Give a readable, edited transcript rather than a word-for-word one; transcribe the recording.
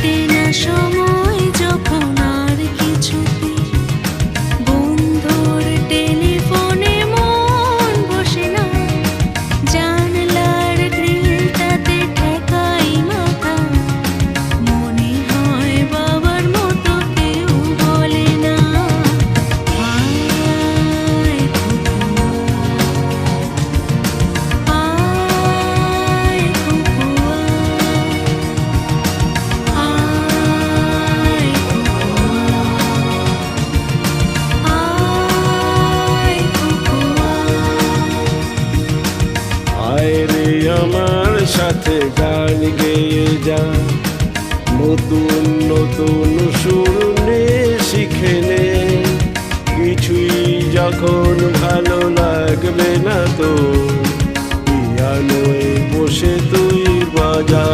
কাটে না সময় যখন আর কিছুতে বন্ধুর টেলিফোনে মন বসে না, জানলার গ্রিলটাতে ঠেকাই মাথা, মনে হয় বাবার মতো কেউ বলে না, আয় খুকু আয়, খুকু আয়, খুকু আয় রে আমার সাথে গান গেয়ে যা, নতুন নতুন সুর নে শিখে নে, কিছুই যখন ভালো লাগবে না তো পিয়ানোয় বসে তুই বাজা।